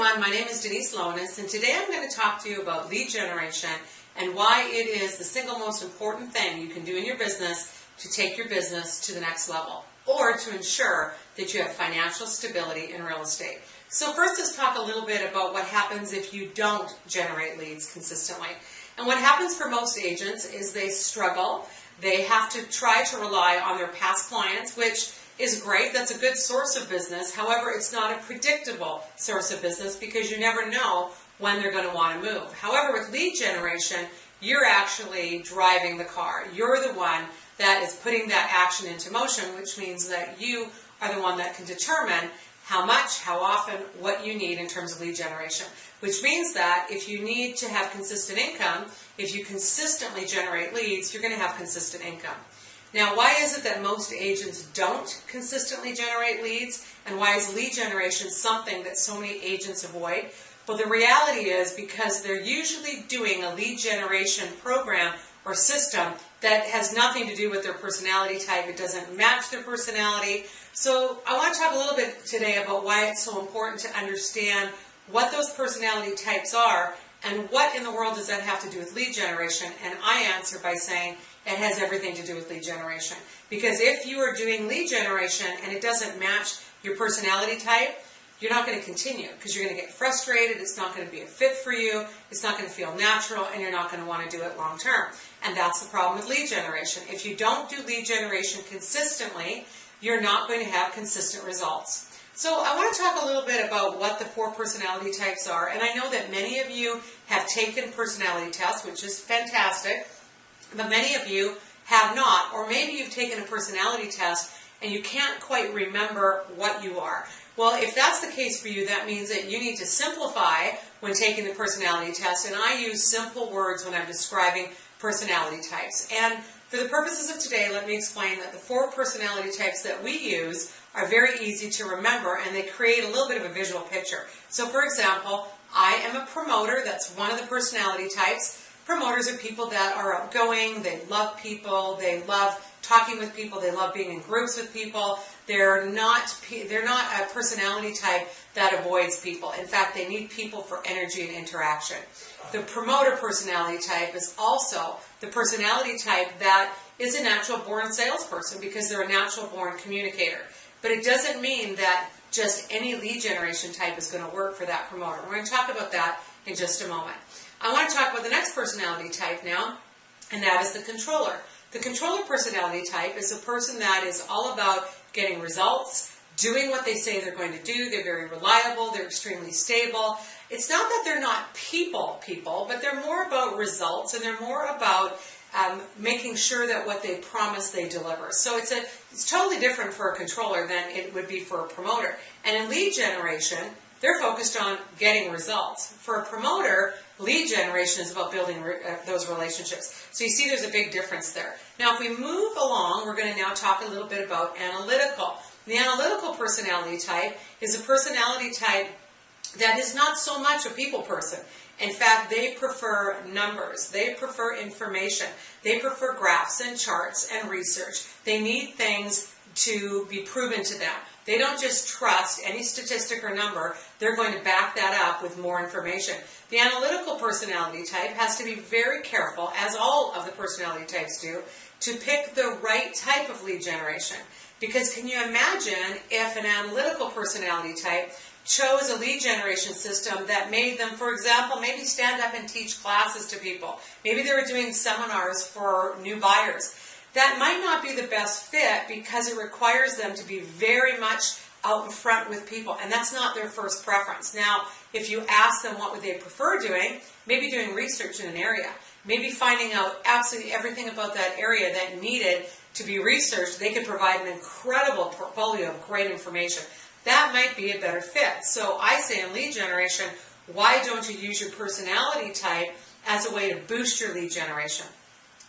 everyone, my name is Denise Lonis, and today I'm going to talk to you about lead generation and why it is the single most important thing you can do in your business to take your business to the next level, or to ensure that you have financial stability in real estate. So first, let's talk a little bit about what happens if you don't generate leads consistently. And what happens for most agents is they struggle. They have to try to rely on their past clients, which is great. That's a good source of business. However, it's not a predictable source of business because you never know when they're going to want to move. However, with lead generation, you're actually driving the car. You're the one that is putting that action into motion, which means that you are the one that can determine how much, how often, what you need in terms of lead generation. Which means that if you need to have consistent income, if you consistently generate leads, you're going to have consistent income. Now, why is it that most agents don't consistently generate leads? And why is lead generation something that so many agents avoid? Well, the reality is because they're usually doing a lead generation program or system that has nothing to do with their personality type. It doesn't match their personality. So I want to talk a little bit today about why it's so important to understand what those personality types are and what in the world does that have to do with lead generation. And I answer by saying it has everything to do with lead generation. Because if you are doing lead generation and it doesn't match your personality type, you're not going to continue because you're going to get frustrated. It's not going to be a fit for you. It's not going to feel natural, and you're not going to want to do it long term. And that's the problem with lead generation. If you don't do lead generation consistently, you're not going to have consistent results. So I want to talk a little bit about what the 4 personality types are. And I know that many of you have taken personality tests, which is fantastic, but many of you have not. Or maybe you've taken a personality test and you can't quite remember what you are. Well, if that's the case for you, that means that you need to simplify when taking the personality test. And I use simple words when I'm describing personality types. And for the purposes of today, let me explain that the 4 personality types that we use are very easy to remember, and they create a little bit of a visual picture. So for example, I am a promoter. That's one of the personality types. Promoters are people that are outgoing, they love people, they love talking with people, they love being in groups with people. They're not a personality type that avoids people. In fact, they need people for energy and interaction. The promoter personality type is also the personality type that is a natural born salesperson because they're a natural born communicator. But it doesn't mean that just any lead generation type is going to work for that promoter. We're going to talk about that in just a moment. I want to talk about the next personality type now, and that is the controller. The controller personality type is a person that is all about getting results, doing what they say they're going to do. They're very reliable. They're extremely stable. It's not that they're not people, but they're more about results, and they're more about making sure that what they promise they deliver. So it's totally different for a controller than it would be for a promoter. And in lead generation, they're focused on getting results. For a promoter, lead generation is about building those relationships. So you see there's a big difference there. Now if we move along, we're going to now talk a little bit about analytical. The analytical personality type is a personality type that is not so much a people person. In fact, they prefer numbers. They prefer information. They prefer graphs and charts and research. They need things to be proven to them. They don't just trust any statistic or number. They're going to back that up with more information. The analytical personality type has to be very careful, as all of the personality types do, to pick the right type of lead generation. Because can you imagine if an analytical personality type chose a lead generation system that made them, for example, maybe stand up and teach classes to people. Maybe they were doing seminars for new buyers. That might not be the best fit because it requires them to be very much out in front with people, and that's not their first preference. Now, if you ask them what would they prefer doing, maybe doing research in an area, maybe finding out absolutely everything about that area that needed to be researched, they could provide an incredible portfolio of great information. That might be a better fit. So I say in lead generation, why don't you use your personality type as a way to boost your lead generation?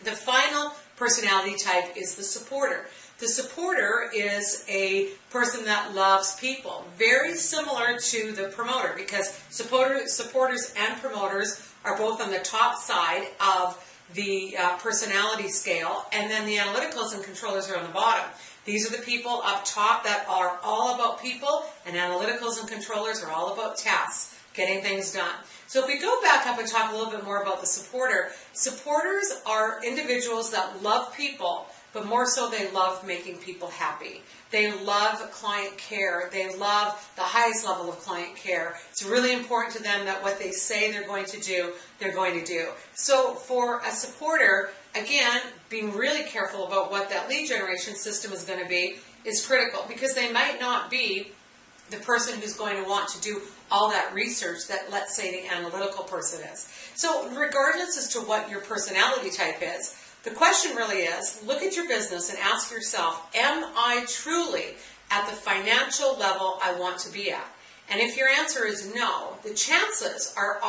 The final personality type is the supporter. The supporter is a person that loves people, very similar to the promoter, because supporters and promoters are both on the top side of the personality scale, and then the analyticals and controllers are on the bottom. These are the people up top that are all about people, and analyticals and controllers are all about tasks. getting things done. So if we go back up and talk a little bit more about the supporter, supporters are individuals that love people, but more so they love making people happy. They love client care. They love the highest level of client care. It's really important to them that what they say they're going to do, they're going to do. So for a supporter, again, being really careful about what that lead generation system is going to be is critical, because they might not be the person who's going to want to do all that research that, let's say, the analytical person is. So regardless as to what your personality type is, the question really is, look at your business and ask yourself, am I truly at the financial level I want to be at? And if your answer is no, the chances are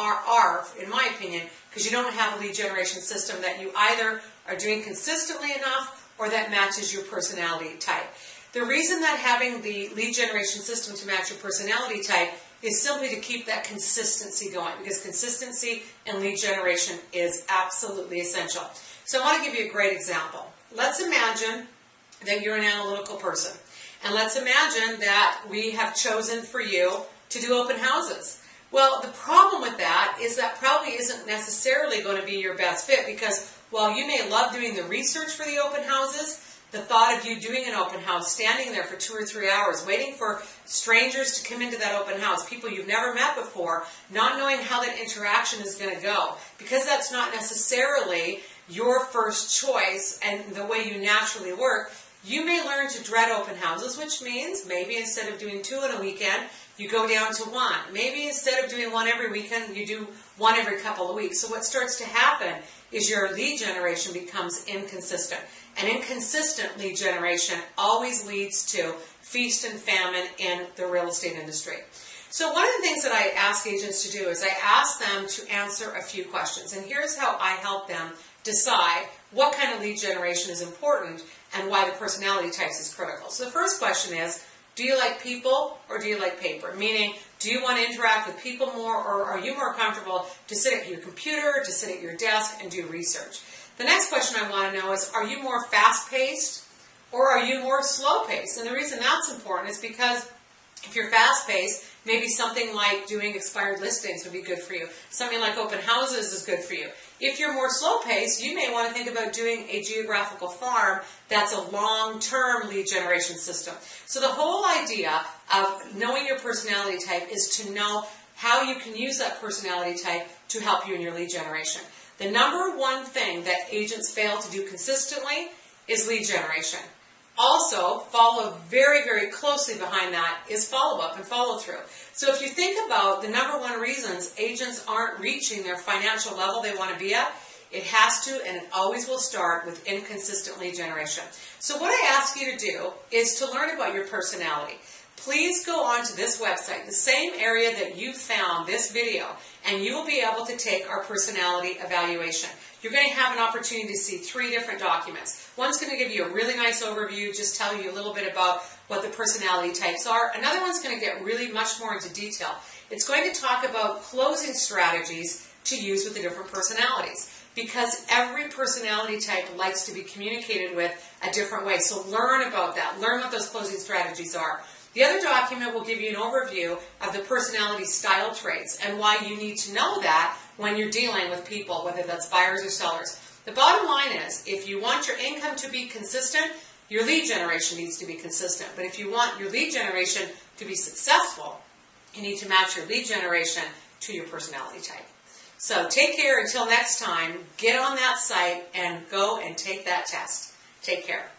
in my opinion, because you don't have a lead generation system, that you either are doing consistently enough or that matches your personality type. The reason that having the lead generation system to match your personality type is simply to keep that consistency going, because consistency in lead generation is absolutely essential. So I want to give you a great example. Let's imagine that you're an analytical person, and let's imagine that we have chosen for you to do open houses. Well, the problem with that is that probably isn't necessarily going to be your best fit, because while you may love doing the research for the open houses, the thought of you doing an open house, standing there for 2 or 3 hours, waiting for strangers to come into that open house, people you've never met before, not knowing how that interaction is going to go, because that's not necessarily your first choice and the way you naturally work, you may learn to dread open houses, which means maybe instead of doing 2 in a weekend, you go down to 1. Maybe instead of doing 1 every weekend, you do 1 every couple of weeks. So what starts to happen is your lead generation becomes inconsistent. And inconsistent lead generation always leads to feast and famine in the real estate industry. So one of the things that I ask agents to do is I ask them to answer a few questions. And here's how I help them decide what kind of lead generation is important and why the personality types is critical. So the first question is, do you like people or do you like paper? Meaning, do you want to interact with people more, or are you more comfortable to sit at your computer, to sit at your desk and do research? The next question I want to know is, are you more fast-paced or are you more slow-paced? And the reason that's important is because if you're fast-paced, maybe something like doing expired listings would be good for you. Something like open houses is good for you. If you're more slow-paced, you may want to think about doing a geographical farm that's a long-term lead generation system. So the whole idea of knowing your personality type is to know how you can use that personality type to help you in your lead generation. The number one thing that agents fail to do consistently is lead generation. Also, follow very, very closely behind that is follow-up and follow-through. So if you think about the number one reasons agents aren't reaching their financial level they want to be at, it has to and it always will start with inconsistent lead generation. So what I ask you to do is to learn about your personality. Please go on to this website, the same area that you found this video, and you will be able to take our personality evaluation. You're going to have an opportunity to see 3 different documents. One's going to give you a really nice overview, just tell you a little bit about what the personality types are. Another one's going to get really much more into detail. It's going to talk about closing strategies to use with the different personalities, because every personality type likes to be communicated with a different way. So learn about that. Learn what those closing strategies are. The other document will give you an overview of the personality style traits and why you need to know that when you're dealing with people, whether that's buyers or sellers. The bottom line is, if you want your income to be consistent, your lead generation needs to be consistent. But if you want your lead generation to be successful, you need to match your lead generation to your personality type. So take care until next time. Get on that site and go and take that test. Take care.